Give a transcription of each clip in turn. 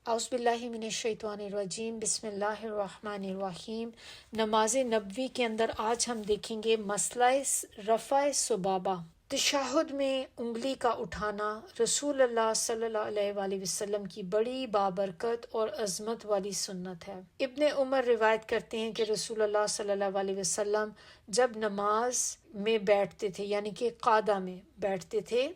اعوذ باللہ من الشیطان الرجیم، بسم اللہ الرحمن الرحیم۔ نماز نبوی کے اندر آج ہم دیکھیں گے مسئلہ رفع سبابہ۔ تشہد میں انگلی کا اٹھانا رسول اللہ صلی اللہ علیہ وآلہ وسلم کی بڑی بابرکت اور عظمت والی سنت ہے۔ ابن عمر روایت کرتے ہیں کہ رسول اللہ صلی اللہ علیہ وسلم جب نماز میں بیٹھتے تھے، یعنی کہ قعدہ میں بیٹھتے تھے،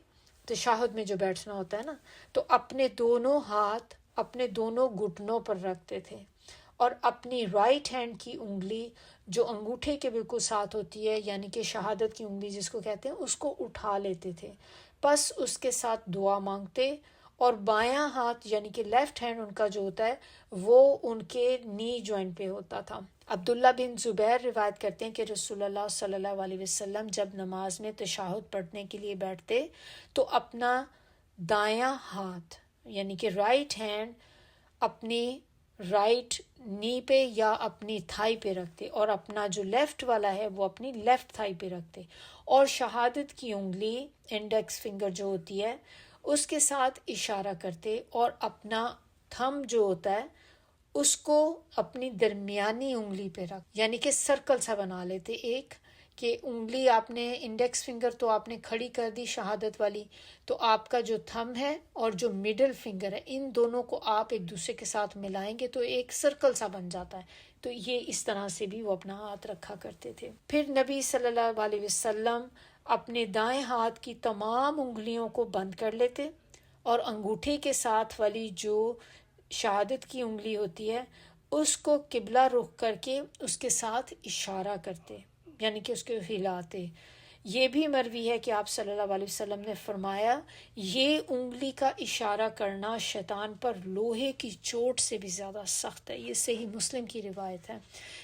تشہد میں جو بیٹھنا ہوتا ہے نا، تو اپنے دونوں ہاتھ اپنے دونوں گھٹنوں پر رکھتے تھے اور اپنی رائٹ ہینڈ کی انگلی جو انگوٹھے کے بالکل ساتھ ہوتی ہے، یعنی کہ شہادت کی انگلی جس کو کہتے ہیں، اس کو اٹھا لیتے تھے، پس اس کے ساتھ دعا مانگتے، اور بایاں ہاتھ یعنی کہ لیفٹ ہینڈ ان کا جو ہوتا ہے وہ ان کے نی جوائنٹ پہ ہوتا تھا۔ عبداللہ بن زبیر روایت کرتے ہیں کہ رسول اللہ صلی اللہ علیہ وسلم جب نماز میں تشہد پڑھنے کے لیے بیٹھتے تو اپنا دایاں ہاتھ یعنی کہ رائٹ ہینڈ اپنی رائٹ نی پہ یا اپنی تھائی پہ رکھتے، اور اپنا جو لیفٹ والا ہے وہ اپنی لیفٹ تھائی پہ رکھتے، اور شہادت کی انگلی انڈیکس فنگر جو ہوتی ہے اس کے ساتھ اشارہ کرتے، اور اپنا تھم جو ہوتا ہے اس کو اپنی درمیانی انگلی پہ رکھ، یعنی کہ سرکل سا بنا لیتے ایک، کہ انگلی آپ نے انڈیکس فنگر تو آپ نے کھڑی کر دی شہادت والی، تو آپ کا جو تھم ہے اور جو مڈل فنگر ہے ان دونوں کو آپ ایک دوسرے کے ساتھ ملائیں گے تو ایک سرکل سا بن جاتا ہے۔ تو یہ اس طرح سے بھی وہ اپنا ہاتھ رکھا کرتے تھے۔ پھر نبی صلی اللہ علیہ وسلم اپنے دائیں ہاتھ کی تمام انگلیوں کو بند کر لیتے اور انگوٹھے کے ساتھ والی جو شہادت کی انگلی ہوتی ہے اس کو قبلہ رخ کر کے اس کے ساتھ اشارہ کرتے، یعنی کہ اس کو ہلاتے۔ یہ بھی مروی ہے کہ آپ صلی اللہ علیہ وسلم نے فرمایا، یہ انگلی کا اشارہ کرنا شیطان پر لوہے کی چوٹ سے بھی زیادہ سخت ہے۔ یہ صحیح مسلم کی روایت ہے،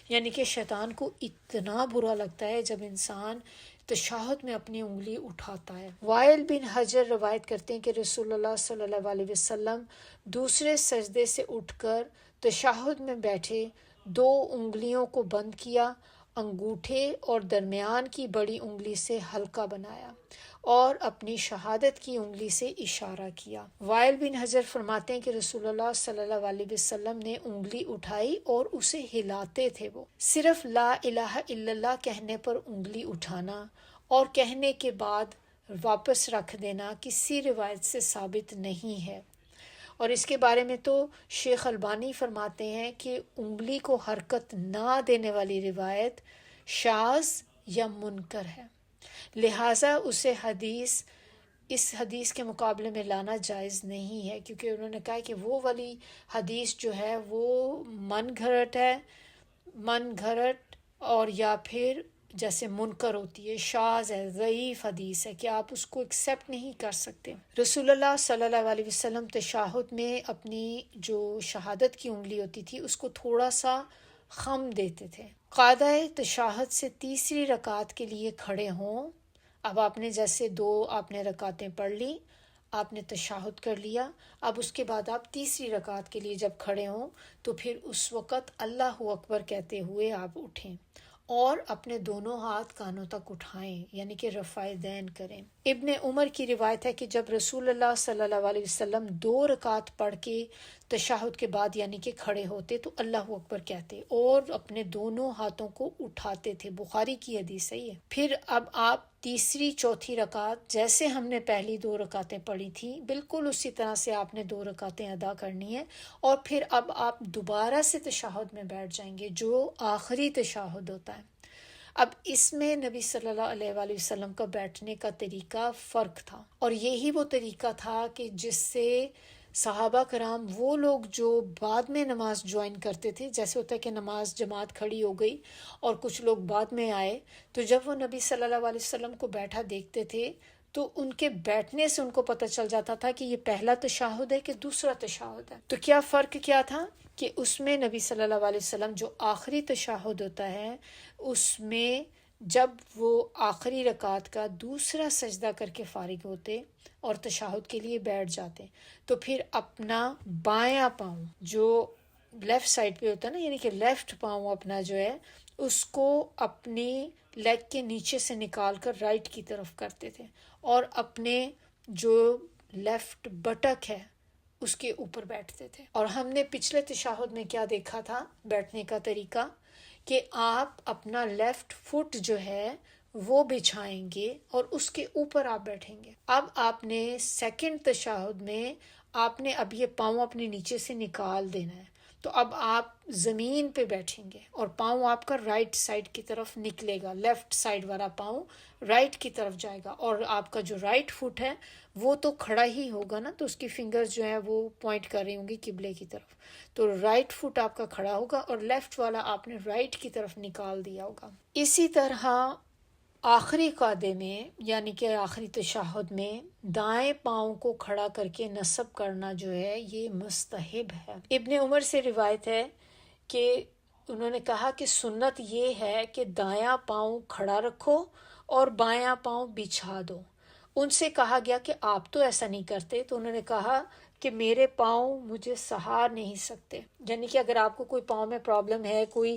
یعنی کہ شیطان کو اتنا برا لگتا ہے جب انسان تشہد میں اپنی انگلی اٹھاتا ہے۔ وائل بن حجر روایت کرتے ہیں کہ رسول اللہ صلی اللہ علیہ وسلم دوسرے سجدے سے اٹھ کر تشہد میں بیٹھے، دو انگلیوں کو بند کیا، انگوٹھے اور درمیان کی بڑی انگلی سے حلقہ بنایا اور اپنی شہادت کی انگلی سے اشارہ کیا۔ وائل بن حجر فرماتے ہیں کہ رسول اللہ صلی اللہ علیہ وسلم نے انگلی اٹھائی اور اسے ہلاتے تھے۔ وہ صرف لا الہ الا اللہ کہنے پر انگلی اٹھانا اور کہنے کے بعد واپس رکھ دینا کسی روایت سے ثابت نہیں ہے، اور اس کے بارے میں تو شیخ البانی فرماتے ہیں کہ انگلی کو حرکت نہ دینے والی روایت شاذ یا منکر ہے، لہٰذا اسے اس حدیث کے مقابلے میں لانا جائز نہیں ہے، کیونکہ انہوں نے کہا کہ وہ والی حدیث جو ہے وہ من گھڑت اور یا پھر جیسے منکر ہوتی ہے، شاذ ہے، ضعیف حدیث ہے کہ آپ اس کو ایکسیپٹ نہیں کر سکتے۔ رسول اللہ صلی اللہ علیہ وسلم تشہد میں اپنی جو شہادت کی انگلی ہوتی تھی اس کو تھوڑا سا خم دیتے تھے۔ قاعدہ تشہد سے تیسری رکعت کے لیے کھڑے ہوں۔ اب آپ نے جیسے آپ نے رکعتیں پڑھ لی، آپ نے تشہد کر لیا، اب اس کے بعد آپ تیسری رکعت کے لیے جب کھڑے ہوں تو پھر اس وقت اللہ اکبر کہتے ہوئے آپ اٹھیں اور اپنے دونوں ہاتھ کانوں تک اٹھائیں، یعنی کہ رفع دین کریں۔ ابن عمر کی روایت ہے کہ جب رسول اللہ صلی اللہ علیہ وسلم 2 رکعت پڑھ کے تشہد کے بعد یعنی کہ کھڑے ہوتے تو اللہ اکبر کہتے اور اپنے دونوں ہاتھوں کو اٹھاتے تھے۔ بخاری کی حدیث ہے یہ۔ پھر اب آپ تیسری چوتھی رکعت جیسے ہم نے پہلی 2 رکعتیں پڑھی تھیں بالکل اسی طرح سے آپ نے 2 رکعتیں ادا کرنی ہے، اور پھر اب آپ دوبارہ سے تشہد میں بیٹھ جائیں گے جو آخری تشہد ہوتا ہے۔ اب اس میں نبی صلی اللہ علیہ وآلہ وسلم کا بیٹھنے کا طریقہ فرق تھا، اور یہی وہ طریقہ تھا کہ جس سے صحابہ کرام وہ لوگ جو بعد میں نماز جوائن کرتے تھے، جیسے ہوتا ہے کہ نماز جماعت کھڑی ہو گئی اور کچھ لوگ بعد میں آئے، تو جب وہ نبی صلی اللہ علیہ وسلم کو بیٹھا دیکھتے تھے تو ان کے بیٹھنے سے ان کو پتہ چل جاتا تھا کہ یہ پہلا تشہد ہے کہ دوسرا تشہد ہے۔ تو کیا فرق کیا تھا کہ اس میں نبی صلی اللہ علیہ وسلم جو آخری تشہد ہوتا ہے اس میں جب وہ آخری رکعت کا دوسرا سجدہ کر کے فارغ ہوتے اور تشہد کے لیے بیٹھ جاتے تو پھر اپنا بایاں پاؤں جو لیفٹ سائڈ پہ ہوتا ہے نا، یعنی کہ لیفٹ پاؤں اپنا جو ہے اس کو اپنی لیگ کے نیچے سے نکال کر رائٹ کی طرف کرتے تھے، اور اپنے جو لیفٹ بٹک ہے اس کے اوپر بیٹھتے تھے. اور ہم نے پچھلے تشہد میں کیا دیکھا تھا بیٹھنے کا طریقہ، کہ آپ اپنا لیفٹ فٹ جو ہے وہ بچھائیں گے اور اس کے اوپر آپ بیٹھیں گے. اب آپ نے سیکنڈ تشہد میں آپ نے اب یہ پاؤں اپنے نیچے سے نکال دینا ہے. تو اب آپ زمین پہ بیٹھیں گے اور پاؤں آپ کا رائٹ سائڈ کی طرف نکلے گا، لیفٹ سائڈ والا پاؤں رائٹ کی طرف جائے گا، اور آپ کا جو رائٹ فٹ ہے وہ تو کھڑا ہی ہوگا نا، تو اس کی فنگرز جو ہیں وہ پوائنٹ کر رہی ہوں گی قبلے کی طرف. تو رائٹ فٹ آپ کا کھڑا ہوگا اور لیفٹ والا آپ نے رائٹ کی طرف نکال دیا ہوگا. اسی طرح آخری قاعدے میں یعنی کہ آخری تشہد میں دائیں پاؤں کو کھڑا کر کے نصب کرنا جو ہے یہ مستحب ہے. ابن عمر سے روایت ہے کہ انہوں نے کہا کہ سنت یہ ہے کہ دایاں پاؤں کھڑا رکھو اور بایاں پاؤں بچھا دو. ان سے کہا گیا کہ آپ تو ایسا نہیں کرتے، تو انہوں نے کہا کہ میرے پاؤں مجھے سہار نہیں سکتے. یعنی کہ اگر آپ کو کوئی پاؤں میں پرابلم ہے، کوئی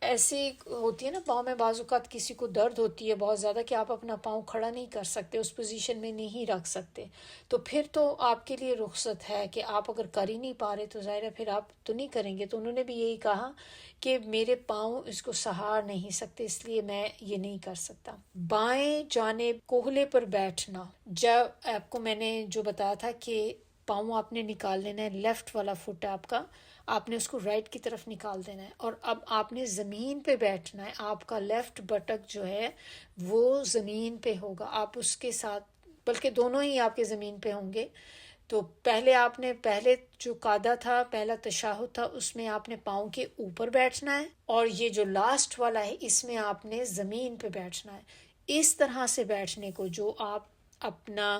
ایسی ہوتی ہے نا پاؤں میں بعض اوقات کسی کو درد ہوتی ہے بہت زیادہ کہ آپ اپنا پاؤں کھڑا نہیں کر سکتے، اس پوزیشن میں نہیں رکھ سکتے، تو پھر تو آپ کے لیے رخصت ہے کہ آپ اگر کر ہی نہیں پا رہے تو ظاہر ہے پھر آپ تو نہیں کریں گے. تو انہوں نے بھی یہی کہا کہ میرے پاؤں اس کو سہار نہیں سکتے، اس لیے میں یہ نہیں کر سکتا. بائیں جانب کوہلے پر بیٹھنا، جب آپ کو میں نے جو بتایا تھا کہ پاؤں آپ نے نکال لینا ہے، لیفٹ والا فٹ آپ کا آپ نے اس کو رائٹ کی طرف نکال دینا ہے، اور اب آپ نے زمین پہ بیٹھنا ہے. آپ کا لیفٹ بٹک جو ہے وہ زمین پہ ہوگا، آپ اس کے ساتھ بلکہ دونوں ہی آپ کے زمین پہ ہوں گے. تو پہلے جو قاعدہ تھا، پہلا تشہد تھا، اس میں آپ نے پاؤں کے اوپر بیٹھنا ہے، اور یہ جو لاسٹ والا ہے اس میں آپ نے زمین پہ بیٹھنا ہے. اس طرح سے بیٹھنے کو جو آپ اپنا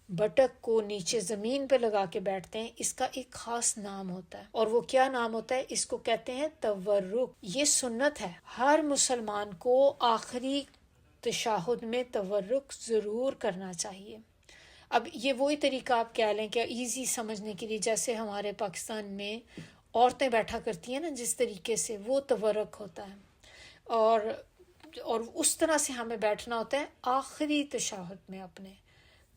بٹک کو نیچے زمین پہ لگا کے بیٹھتے ہیں، اس کا ایک خاص نام ہوتا ہے. اور وہ کیا نام ہوتا ہے؟ اس کو کہتے ہیں تورک. یہ سنت ہے، ہر مسلمان کو آخری تشہد میں تورک ضرور کرنا چاہیے. اب یہ وہی طریقہ آپ کہہ لیں کہ ایزی سمجھنے کے لیے جیسے ہمارے پاکستان میں عورتیں بیٹھا کرتی ہیں نا، جس طریقے سے وہ تورک ہوتا ہے، اور اس طرح سے ہمیں بیٹھنا ہوتا ہے آخری تشہد میں. اپنے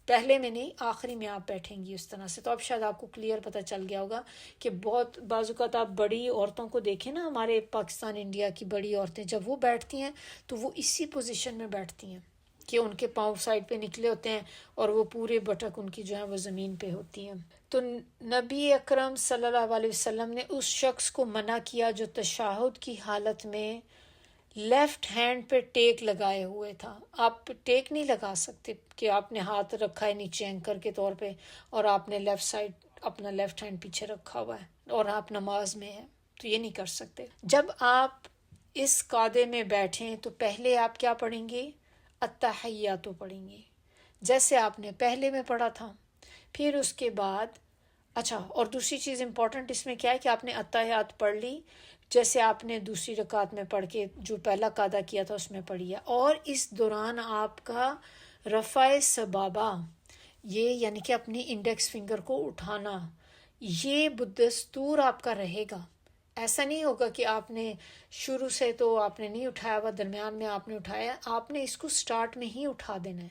پہلے میں نہیں، آخری میں آپ بیٹھیں گی اس طرح سے. تو اب شاید آپ کو کلیئر پتہ چل گیا ہوگا کہ بہت بعض اوقات آپ بڑی عورتوں کو دیکھیں نا، ہمارے پاکستان انڈیا کی بڑی عورتیں جب وہ بیٹھتی ہیں تو وہ اسی پوزیشن میں بیٹھتی ہیں کہ ان کے پاؤں سائڈ پہ نکلے ہوتے ہیں اور وہ پورے بٹک ان کی جو ہے وہ زمین پہ ہوتی ہیں. تو نبی اکرم صلی اللہ علیہ وسلم نے اس شخص کو منع کیا جو تشہد کی حالت میں لیفٹ ہینڈ پہ ٹیک لگائے ہوئے تھا. آپ ٹیک نہیں لگا سکتے کہ آپ نے ہاتھ رکھا ہے نیچے اینکر کے طور پہ اور آپ نے لیفٹ سائڈ اپنا لیفٹ ہینڈ پیچھے رکھا ہوا ہے اور آپ نماز میں ہیں، تو یہ نہیں کر سکتے. جب آپ اس قاعدے میں بیٹھیں تو پہلے آپ کیا پڑھیں گے؟ التحیات پڑھیں گے جیسے آپ نے پہلے میں پڑھا تھا. پھر اس کے بعد اور دوسری چیز امپورٹنٹ اس میں کیا ہے کہ آپ نے التحیات پڑھ لی جیسے آپ نے دوسری رکعت میں پڑھ کے جو پہلا قاعدہ کیا تھا اس میں پڑھیا، اور اس دوران آپ کا رفع سبابہ، یہ یعنی کہ اپنی انڈیکس فنگر کو اٹھانا، یہ بدستور آپ کا رہے گا. ایسا نہیں ہوگا کہ آپ نے شروع سے تو آپ نے نہیں اٹھایا ہوا، درمیان میں آپ نے اٹھایا، آپ نے اس کو سٹارٹ میں ہی اٹھا دینا ہے.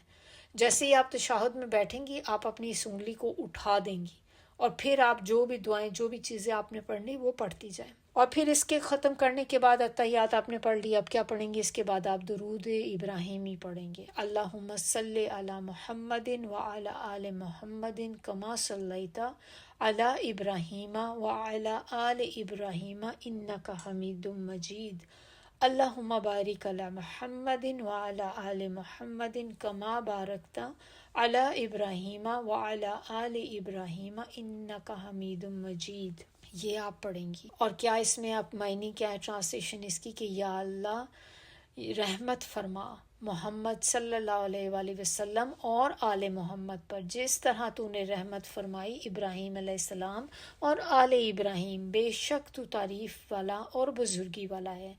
جیسے ہی آپ تشہد میں بیٹھیں گی آپ اپنی اس انگلی کو اٹھا دیں گی، اور پھر آپ جو بھی دعائیں جو بھی چیزیں آپ نے پڑھنی وہ پڑھتی جائیں. اور پھر اس کے ختم کرنے کے بعد التحیات آپ نے پڑھ لی. اب کیا پڑھیں گے؟ اس کے بعد آپ درود ابراہیمی پڑھیں گے. اللہم صلی علی محمد وعلی آل محمد کما صلیت علی ابراہیم وعلی آل ابراہیم انک حمید مجید. اللہم بارک علی محمد وعلی آل محمد کما بارکت علی ابراہیم وعلی آل ابراہیم انک حمید مجید. یہ آپ پڑھیں گی. اور کیا اس میں آپ معنی کیا ہے ٹرانسلیشن اس کی کہ یا اللہ رحمت فرما محمد صلی اللہ علیہ وآلہ وسلم اور آل محمد پر، جس طرح تو نے رحمت فرمائی ابراہیم علیہ السلام اور آل ابراہیم، بے شک تو تعریف والا اور بزرگی والا ہے.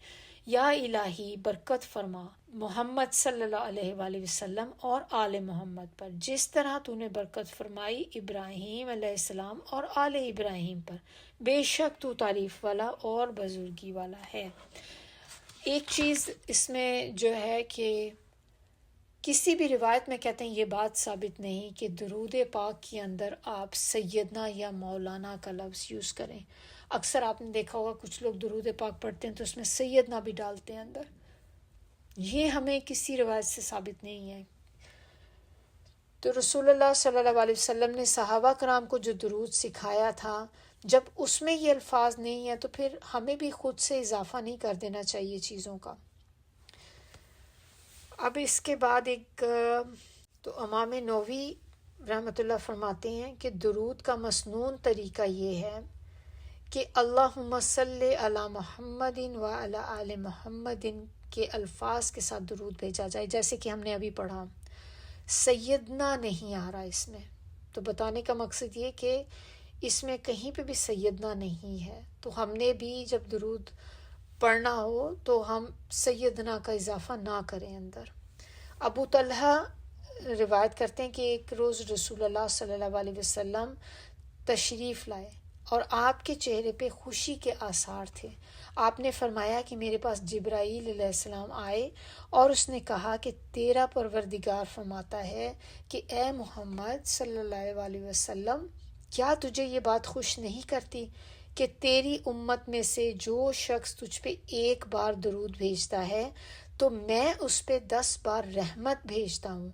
یا الہی برکت فرما محمد صلی اللہ علیہ وآلہ وسلم اور آل محمد پر، جس طرح تو نے برکت فرمائی ابراہیم علیہ السلام اور آل ابراہیم پر، بے شک تو تعریف والا اور بزرگی والا ہے. ایک چیز اس میں جو ہے کہ کسی بھی روایت میں کہتے ہیں یہ بات ثابت نہیں کہ درود پاک کے اندر آپ سیدنا یا مولانا کا لفظ یوز کریں. اکثر آپ نے دیکھا ہوگا کچھ لوگ درود پاک پڑھتے ہیں تو اس میں سیدنا بھی ڈالتے ہیں اندر. یہ ہمیں کسی روایت سے ثابت نہیں ہے. تو رسول اللہ صلی اللہ علیہ وسلم نے صحابہ کرام کو جو درود سکھایا تھا، جب اس میں یہ الفاظ نہیں ہیں تو پھر ہمیں بھی خود سے اضافہ نہیں کر دینا چاہیے چیزوں کا. اب اس کے بعد تو امام نووی رحمۃ اللہ فرماتے ہیں کہ درود کا مسنون طریقہ یہ ہے کہ اللہم صلی علی محمد و علی آل محمد کے الفاظ کے ساتھ درود بھیجا جائے، جیسے کہ ہم نے ابھی پڑھا. سیدنا نہیں آ رہا اس میں، تو بتانے کا مقصد یہ کہ اس میں کہیں پہ بھی سیدنا نہیں ہے. تو ہم نے بھی جب درود پڑھنا ہو تو ہم سیدنا کا اضافہ نہ کریں اندر. ابو طلحہ روایت کرتے ہیں کہ ایک روز رسول اللہ صلی اللہ علیہ وسلم تشریف لائے اور آپ کے چہرے پہ خوشی کے آثار تھے. آپ نے فرمایا کہ میرے پاس جبرائیل علیہ السلام آئے اور اس نے کہا کہ تیرا پروردگار فرماتا ہے کہ اے محمد صلی اللہ علیہ وسلم، کیا تجھے یہ بات خوش نہیں کرتی کہ تیری امت میں سے جو شخص تجھ پہ ایک بار درود بھیجتا ہے تو میں اس پہ 10 بار رحمت بھیجتا ہوں،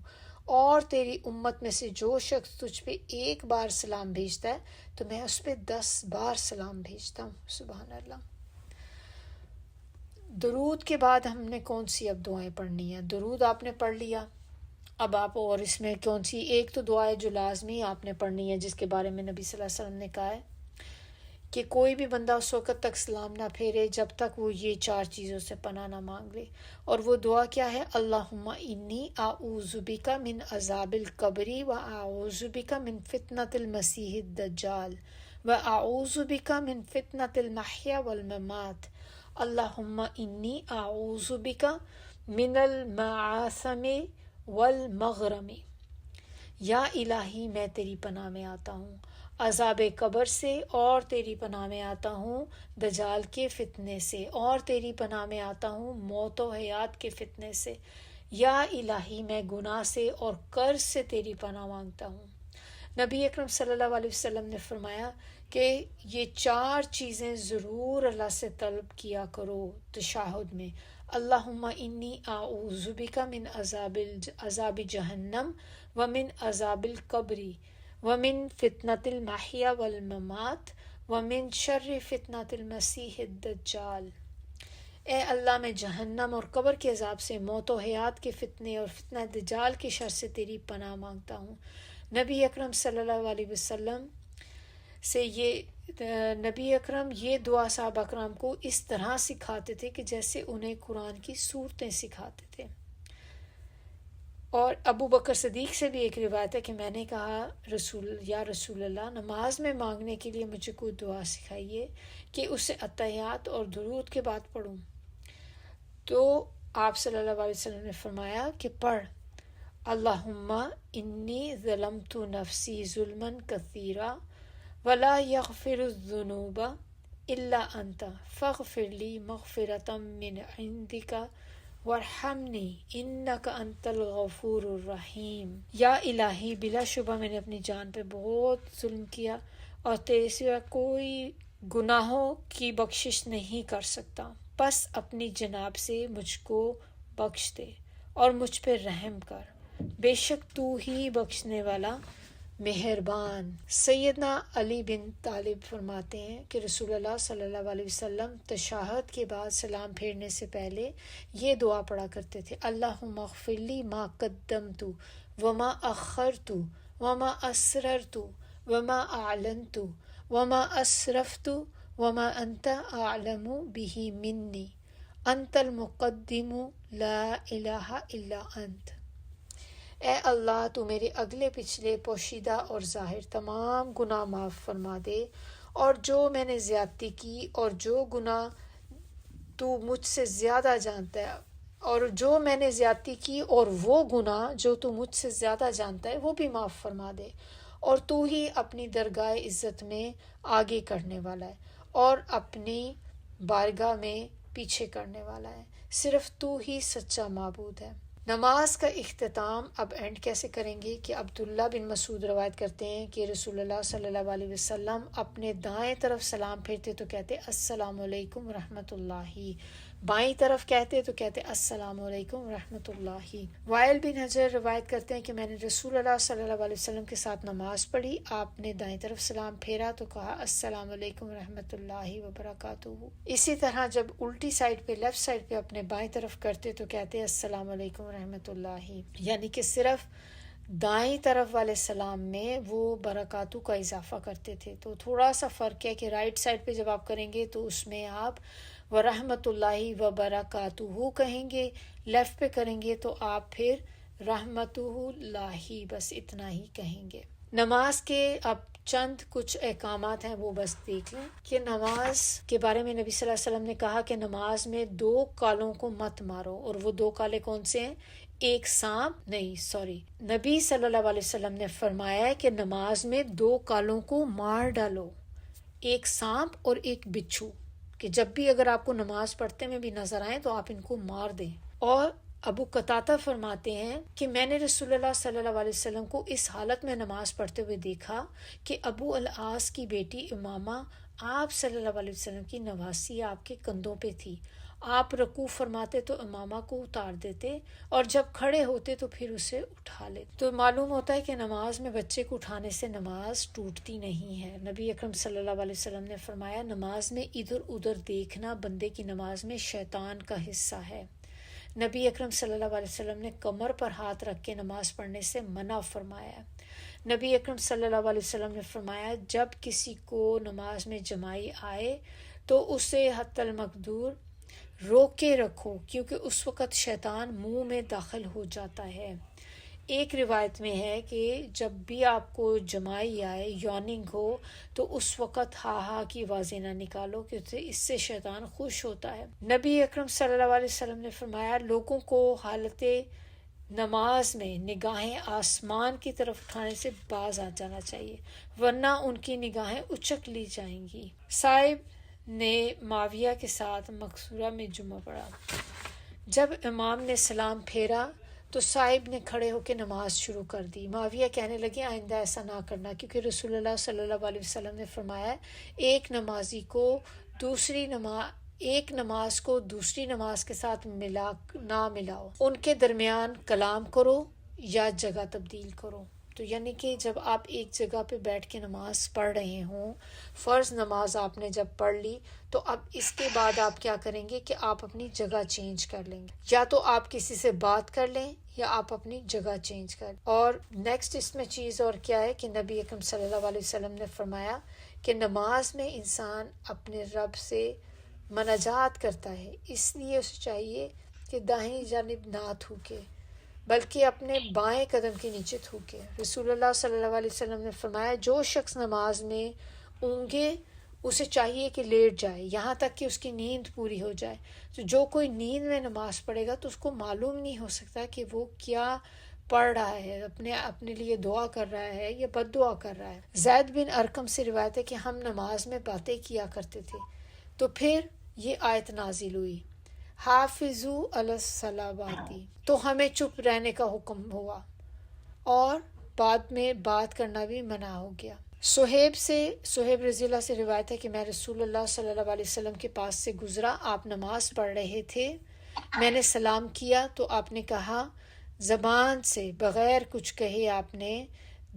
اور تیری امت میں سے جو شخص تجھ پہ ایک بار سلام بھیجتا ہے تو میں اس پہ 10 بار سلام بھیجتا ہوں. سبحان اللہ. درود کے بعد ہم نے کون سی اب دعائیں پڑھنی ہیں؟ درود آپ نے پڑھ لیا، اب آپ اور اس میں کون سی ایک تو دعا ہے جو لازمی آپ نے پڑھنی ہے، جس کے بارے میں نبی صلی اللہ علیہ وسلم نے کہا ہے کہ کوئی بھی بندہ اس وقت تک سلام نہ پھیرے جب تک وہ یہ 4 چیزوں سے پناہ نہ مانگ لے. اور وہ دعا کیا ہے؟ اللہم انی اعوذ بک من عذاب القبر و اعوذ بک من فتنۃ المسیح الدجال و اعوذ بک من فتنۃ المحیا والممات. اللہم انی اعوذ بک من المعاثم والمغرم. یا الہی میں تیری پناہ میں آتا ہوں عذاب قبر سے، اور تیری پناہ میں آتا ہوں دجال کے فتنے سے، اور تیری پناہ میں آتا ہوں موت و حیات کے فتنے سے. یا الہی میں گناہ سے اور قرض سے تیری پناہ مانگتا ہوں. نبی اکرم صلی اللہ علیہ وسلم نے فرمایا کہ یہ 4 چیزیں ضرور اللہ سے طلب کیا کرو تشہد میں. اللہم انی اعوذ بک من عذاب جہنم ومن عذاب القبر ومن فتنۃ المحیا والممات ومن شر فتنۃ المسیح الدجال. اے اللہ، میں جہنم اور قبر کے عذاب سے، موت و حیات کے فتنے اور فتنہ دجال کے شر سے تیری پناہ مانگتا ہوں. نبی اکرم صلی اللہ علیہ وسلم سے نبی اکرم یہ دعا صحابہ کرام کو اس طرح سکھاتے تھے کہ جیسے انہیں قرآن کی صورتیں سکھاتے تھے. اور ابو بکر صدیق سے بھی ایک روایت ہے کہ میں نے کہا رسول اللہ، نماز میں مانگنے کے لیے مجھے کوئی دعا سکھائیے کہ اسے اتحیات اور درود کے بعد پڑھوں. تو آپ صلی اللہ علیہ وسلم نے فرمایا کہ پڑھ اللہم انی ظلمت نفسی ظلما کثیرا ولا یغفر الذنوب الا انت فاغفر لی مغفرۃ من عندک وارحمنی انک انت الغفور الرحیم. یا الہی، بلا شبہ میں نے اپنی جان پہ بہت ظلم کیا اور تیرے سوا کوئی گناہوں کی بخشش نہیں کر سکتا، بس اپنی جناب سے مجھ کو بخش دے اور مجھ پہ رحم کر، بے شک تو ہی بخشنے والا مہربان. سیدنا علی بن طالب فرماتے ہیں کہ رسول اللہ صلی اللہ علیہ وسلم تشہد کے بعد سلام پھیرنے سے پہلے یہ دعا پڑھا کرتے تھے: اللہم اغفر لی ما قدمت وما اخرت وما اسررت وما اعلنت وما اسرفت وما انت اعلم به منی انت المقدم لا الہ الا انت. اے اللہ، تو میرے اگلے پچھلے پوشیدہ اور ظاہر تمام گناہ معاف فرما دے، اور جو میں نے زیادتی کی اور جو گناہ تو مجھ سے زیادہ جانتا ہے، اور جو میں نے زیادتی کی اور وہ گناہ جو تو مجھ سے زیادہ جانتا ہے وہ بھی معاف فرما دے. اور تو ہی اپنی درگاہ عزت میں آگے کرنے والا ہے اور اپنی بارگاہ میں پیچھے کرنے والا ہے. صرف تو ہی سچا معبود ہے. نماز کا اختتام اب اینڈ کیسے کریں گے کہ عبداللہ بن مسعود روایت کرتے ہیں کہ رسول اللہ صلی اللہ علیہ وسلم اپنے دائیں طرف سلام پھیرتے تو کہتے السلام علیکم ورحمۃ اللہ، بائیں طرف کہتے تو کہتے السلام علیکم ورحمۃ اللہ۔ وائل بن حجر روایت کرتے ہیں کہ میں نے رسول اللہ صلی اللہ علیہ وسلم کے ساتھ نماز پڑھی، آپ نے دائیں طرف سلام پھیرا تو کہا السلام علیکم ورحمۃ اللہ وبرکاتہ۔ اسی طرح جب الٹی سائڈ پہ لیفٹ سائڈ پہ اپنے بائیں طرف کرتے تو کہتے السلام علیکم ورحمۃ اللہ، یعنی کہ صرف دائیں طرف والے سلام میں وہ برکاتہ کا اضافہ کرتے تھے۔ تو تھوڑا سا فرق ہے کہ رائٹ سائڈ پہ جب آپ کریں گے تو اس میں آپ ورحمۃ اللہ وبرکاتہ کہیں گے، لیفٹ پہ کریں گے تو آپ پھر رحمتہ اللہ بس اتنا ہی کہیں گے۔ نماز کے اب چند کچھ احکامات ہیں وہ بس دیکھ لیں کہ نماز کے بارے میں نبی صلی اللہ علیہ وسلم نے کہا کہ نماز میں 2 کالوں کو مت مارو، اور وہ 2 کالے کون سے ہیں؟ ایک سانپ نبی صلی اللہ علیہ وسلم نے فرمایا ہے کہ نماز میں 2 کالوں کو مار ڈالو، ایک سانپ اور ایک بچھو، کہ جب بھی اگر آپ کو نماز پڑھتے میں بھی نظر آئیں تو آپ ان کو مار دیں۔ اور ابو قتادہ فرماتے ہیں کہ میں نے رسول اللہ صلی اللہ علیہ وسلم کو اس حالت میں نماز پڑھتے ہوئے دیکھا کہ ابو العاص کی بیٹی امامہ آپ صلی اللہ علیہ وسلم کی نواسی آپ کے کندھوں پہ تھی، آپ رکوع فرماتے تو امامہ کو اتار دیتے اور جب کھڑے ہوتے تو پھر اسے اٹھا لیتے۔ تو معلوم ہوتا ہے کہ نماز میں بچے کو اٹھانے سے نماز ٹوٹتی نہیں ہے۔ نبی اکرم صلی اللہ علیہ وسلم نے فرمایا نماز میں ادھر ادھر دیکھنا بندے کی نماز میں شیطان کا حصہ ہے۔ نبی اکرم صلی اللہ علیہ وسلم نے کمر پر ہاتھ رکھ کے نماز پڑھنے سے منع فرمایا۔ نبی اکرم صلی اللہ علیہ وسلم نے فرمایا جب کسی کو نماز میں جمائی آئے تو اسے حتی المقدور روک کے رکھو، کیونکہ اس وقت شیطان منہ میں داخل ہو جاتا ہے۔ ایک روایت میں ہے کہ جب بھی آپ کو جمائی آئے، یوننگ ہو، تو اس وقت ہا ہا کی آوازیں نہ نکالو، کیونکہ اس سے شیطان خوش ہوتا ہے۔ نبی اکرم صلی اللہ علیہ وسلم نے فرمایا لوگوں کو حالت نماز میں نگاہیں آسمان کی طرف اٹھانے سے باز آ جانا چاہیے، ورنہ ان کی نگاہیں اچک لی جائیں گی۔ صاحب نے معاویہ کے ساتھ مقصورہ میں جمعہ پڑھا، جب امام نے سلام پھیرا تو صاحب نے کھڑے ہو کے نماز شروع کر دی۔ معاویہ کہنے لگے آئندہ ایسا نہ کرنا، کیونکہ رسول اللہ صلی اللہ علیہ وسلم نے فرمایا ایک نماز کو دوسری نماز کے ساتھ نہ ملاؤ، ان کے درمیان کلام کرو یا جگہ تبدیل کرو۔ تو یعنی کہ جب آپ ایک جگہ پہ بیٹھ کے نماز پڑھ رہے ہوں، فرض نماز آپ نے جب پڑھ لی تو اب اس کے بعد آپ کیا کریں گے کہ آپ اپنی جگہ چینج کر لیں گے، یا تو آپ کسی سے بات کر لیں یا آپ اپنی جگہ چینج کر لیں۔ اور نیکسٹ اس میں چیز اور کیا ہے کہ نبی اکرم صلی اللہ علیہ وسلم نے فرمایا کہ نماز میں انسان اپنے رب سے مناجات کرتا ہے، اس لیے اسے چاہیے کہ دائیں جانب نہ تھوکے بلکہ اپنے بائیں قدم کے نیچے تھوکے۔ رسول اللہ صلی اللہ علیہ وسلم نے فرمایا جو شخص نماز میں اونگے اسے چاہیے کہ لیٹ جائے یہاں تک کہ اس کی نیند پوری ہو جائے۔ تو جو کوئی نیند میں نماز پڑھے گا تو اس کو معلوم نہیں ہو سکتا کہ وہ کیا پڑھ رہا ہے، اپنے لیے دعا کر رہا ہے یا بد دعا کر رہا ہے۔ زید بن ارقم سے روایت ہے کہ ہم نماز میں باتیں کیا کرتے تھے، تو پھر یہ آیت نازل ہوئی حافظوا علی الصلوات، تو ہمیں چپ رہنے کا حکم ہوا اور بعد میں بات کرنا بھی منع ہو گیا۔ صہیب رضی اللہ سے روایت ہے کہ میں رسول اللہ صلی اللہ علیہ وسلم کے پاس سے گزرا، آپ نماز پڑھ رہے تھے، میں نے سلام کیا تو آپ نے کہا، زبان سے بغیر کچھ کہے آپ نے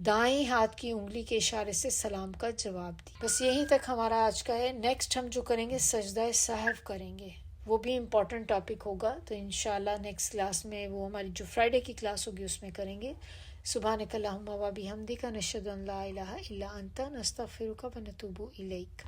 دائیں ہاتھ کی انگلی کے اشارے سے سلام کا جواب دی۔ بس یہیں تک ہمارا آج کا ہے۔ نیکسٹ ہم جو کریں گے سجدہ سہو کریں گے، وہ بھی امپورٹنٹ ٹاپک ہوگا، تو انشاءاللہ نیکسٹ کلاس میں وہ ہماری جو فرائیڈے کی کلاس ہوگی اس میں کریں گے۔ سبحانک اللہم و بحمدک، نشہد ان لا الہ الا انت، نستغفرک و نتوب الیک۔